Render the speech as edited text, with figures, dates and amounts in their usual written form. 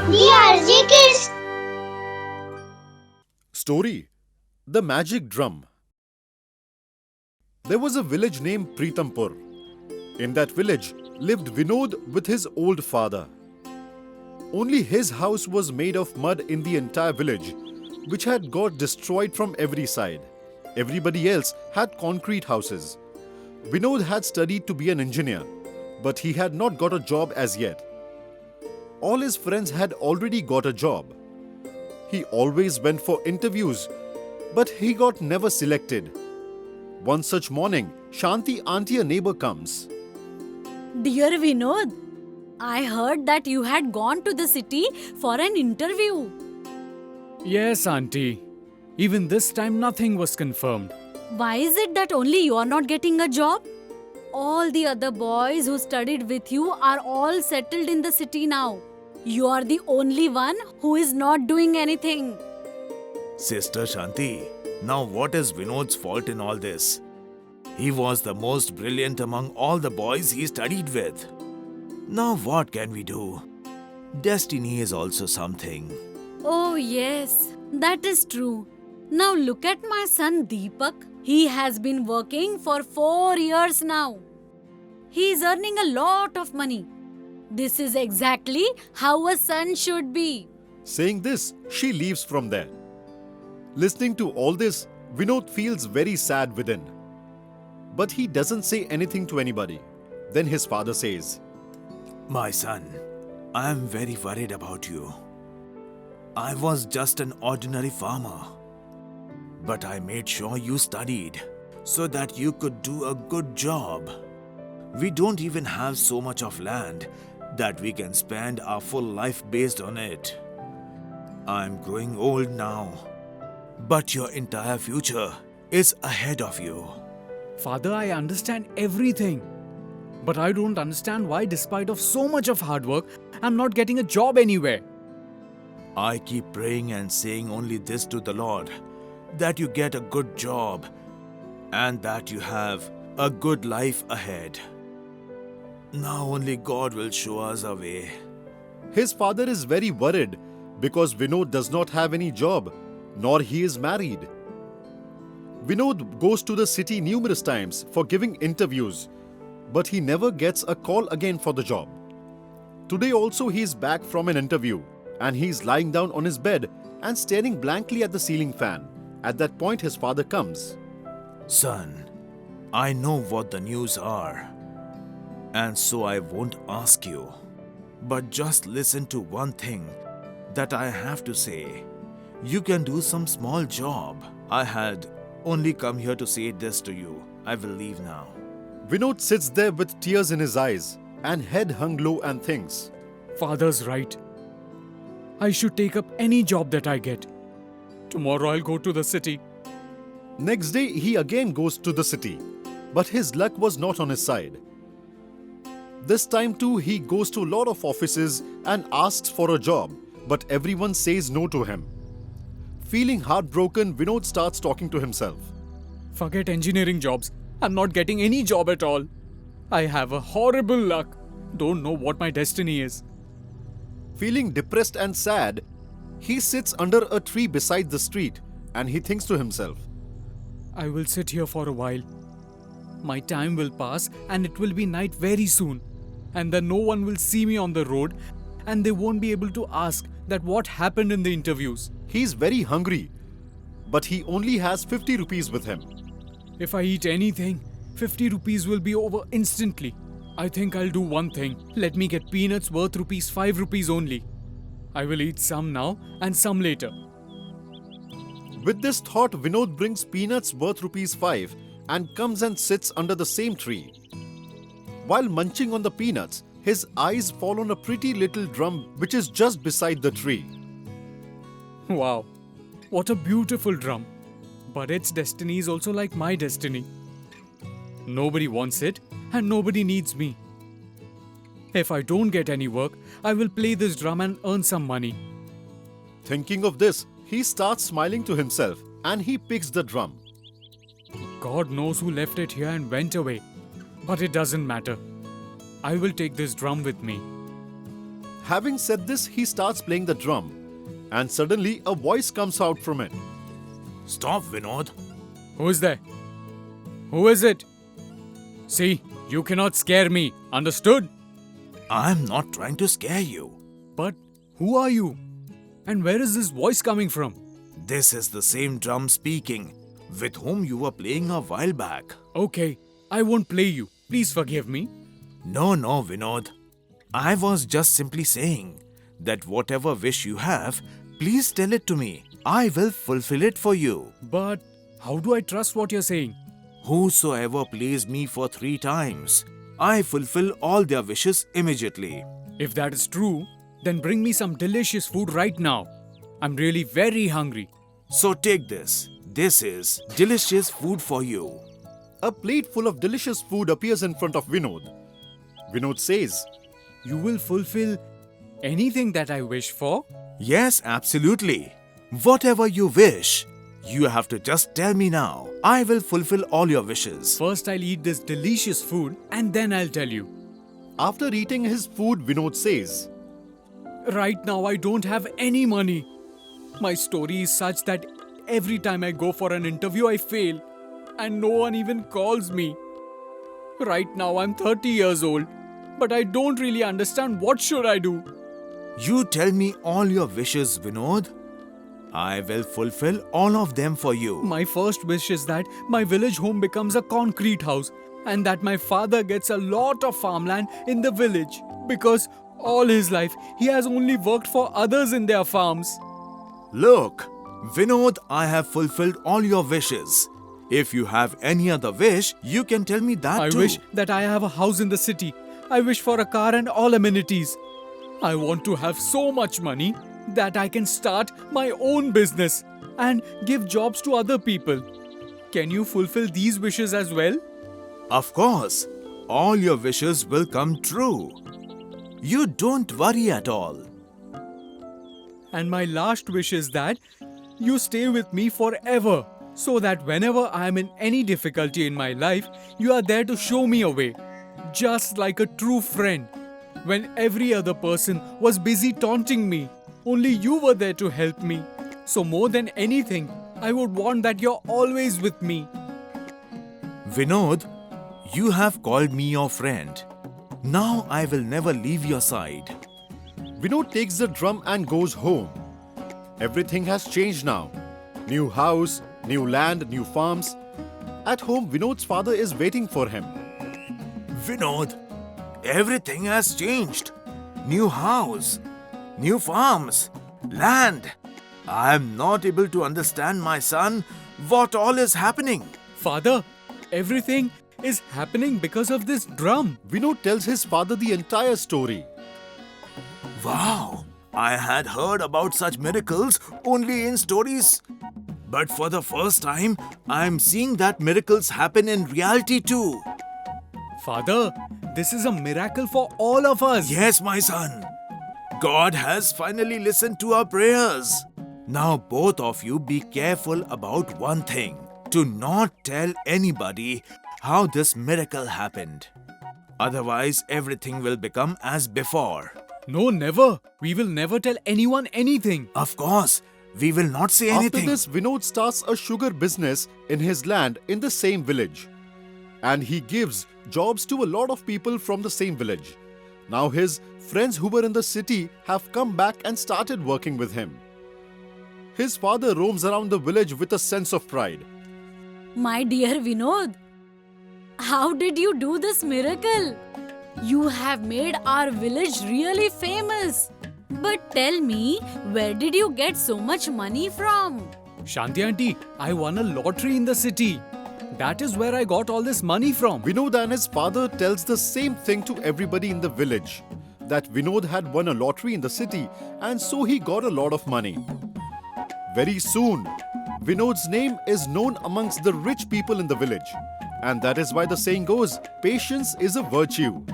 DRJ Kids. Story: The Magic Drum. There was a village named Pritampur. In that village lived Vinod with his old father. Only his house was made of mud in the entire village, which had got destroyed from every side. Everybody else had concrete houses. Vinod had studied to be an engineer, but he had not got a job as yet. All his friends had already got a job. He always went for interviews, but he got never selected. One such morning, Shanti auntie, a neighbor, comes. Dear Vinod, I heard that you had gone to the city for an interview. Yes, Auntie. Even this time nothing was confirmed. Why is it that only you are not getting a job? All the other boys who studied with you are all settled in the city now. You are the only one who is not doing anything. Sister Shanti, now what is Vinod's fault in all this? He was the most brilliant among all the boys he studied with. Now what can we do? Destiny is also something. Oh yes, that is true. Now look at my son Deepak. He has been working for 4 years now. He is earning a lot of money. This is exactly how a son should be. Saying this, she leaves from there. Listening to all this, Vinod feels very sad within. But he doesn't say anything to anybody. Then his father says, My son, I am very worried about you. I was just an ordinary farmer. But I made sure you studied so that you could do a good job. We don't even have so much of land that we can spend our full life based on it. I'm growing old now, but your entire future is ahead of you. Father, I understand everything. But I don't understand why, despite of so much of hard work, I'm not getting a job anywhere. I keep praying and saying only this to the Lord, that you get a good job and that you have a good life ahead. Now only God will show us a way. his father is very worried because Vinod does not have any job, nor he is married. Vinod goes to the city numerous times for giving interviews, but he never gets a call again for the job. Today also he is back from an interview and he is lying down on his bed and staring blankly at the ceiling fan. At that point his father comes. Son, I know what the news are, and so I won't ask you. But just listen to one thing that I have to say. You can do some small job. I had only come here to say this to you. I will leave now. Vinod sits there with tears in his eyes and head hung low and thinks. Father's right. I should take up any job that I get. Tomorrow I'll go to the city. Next day he again goes to the city, but his luck was not on his side. This time too he goes to a lot of offices and asks for a job, but everyone says no to him. Feeling heartbroken, Vinod starts talking to himself. Forget engineering jobs. I'm not getting any job at all. I have a horrible luck. Don't know what my destiny is. Feeling depressed and sad, he sits under a tree beside the street and he thinks to himself. I will sit here for a while. My time will pass and it will be night very soon. And then no one will see me on the road and they won't be able to ask that what happened in the interviews. He is very hungry, but he only has 50 rupees with him. If I eat anything, 50 rupees will be over instantly. I think I'll do one thing. Let me get peanuts worth rupees 5 rupees only. I will eat some now and some later. With this thought, Vinod brings peanuts worth rupees 5 and comes and sits under the same tree. While munching on the peanuts, his eyes fall on a pretty little drum which is just beside the tree. Wow, what a beautiful drum. But its destiny is also like my destiny. Nobody wants it and nobody needs me. If I don't get any work, I will play this drum and earn some money. Thinking of this, he starts smiling to himself and he picks the drum. God knows who left it here and went away. But it doesn't matter. I will take this drum with me. Having said this, he starts playing the drum, and suddenly a voice comes out from it. Stop, Vinod. Who is there? Who is it? See, you cannot scare me, understood? I'm not trying to scare you. But who are you? And where is this voice coming from? This is the same drum speaking with whom you were playing a while back. Okay, I won't play you. Please forgive me. No, Vinod. I was just simply saying that whatever wish you have, please tell it to me. I will fulfill it for you. But how do I trust what you're saying? Whosoever plays me for 3 times, I fulfill all their wishes immediately. If that is true, then bring me some delicious food right now. I'm really very hungry. So take this. This is delicious food for you. A plate full of delicious food appears in front of Vinod. Vinod says, You will fulfill anything that I wish for? Yes, absolutely. Whatever you wish, you have to just tell me now. I will fulfill all your wishes. First, I'll eat this delicious food and then I'll tell you. After eating his food, Vinod says, Right now, I don't have any money. My story is such that every time I go for an interview, I fail. And no one even calls me. Right now, I'm 30 years old. But I don't really understand what should I do. You tell me all your wishes, Vinod. I will fulfill all of them for you. My first wish is that my village home becomes a concrete house and that my father gets a lot of farmland in the village because all his life he has only worked for others in their farms. Look, Vinod, I have fulfilled all your wishes. If you have any other wish, you can tell me that too. I wish that I have a house in the city. I wish for a car and all amenities. I want to have so much money that I can start my own business and give jobs to other people. Can you fulfill these wishes as well? Of course, all your wishes will come true. You don't worry at all. And my last wish is that you stay with me forever so that whenever I am in any difficulty in my life, you are there to show me a way. Just like a true friend. When every other person was busy taunting me, only you were there to help me. So more than anything, I would want that you're always with me. Vinod, you have called me your friend. Now I will never leave your side. Vinod takes the drum and goes home. Everything has changed now. New house, new land, new farms. At home, Vinod's father is waiting for him. Vinod, everything has changed. New house, new farms, land. I am not able to understand, my son, what all is happening. Father, everything is happening because of this drum. Vinod tells his father the entire story. Wow, I had heard about such miracles only in stories. But for the first time, I am seeing that miracles happen in reality too. Father, this is a miracle for all of us. Yes, my son. God has finally listened to our prayers. Now both of you be careful about one thing. Do not tell anybody how this miracle happened. Otherwise, everything will become as before. No, never. We will never tell anyone anything. Of course, we will not say anything. After this, Vinod starts a sugar business in his land in the same village. And he gives jobs to a lot of people from the same village. Now his friends who were in the city have come back and started working with him. His father roams around the village with a sense of pride. My dear Vinod, how did you do this miracle? You have made our village really famous. But tell me, where did you get so much money from? Shanti auntie, I won a lottery in the city. That is where I got all this money from. Vinod and his father tells the same thing to everybody in the village. That Vinod had won a lottery in the city and so he got a lot of money. Very soon, Vinod's name is known amongst the rich people in the village. And that is why the saying goes, patience is a virtue.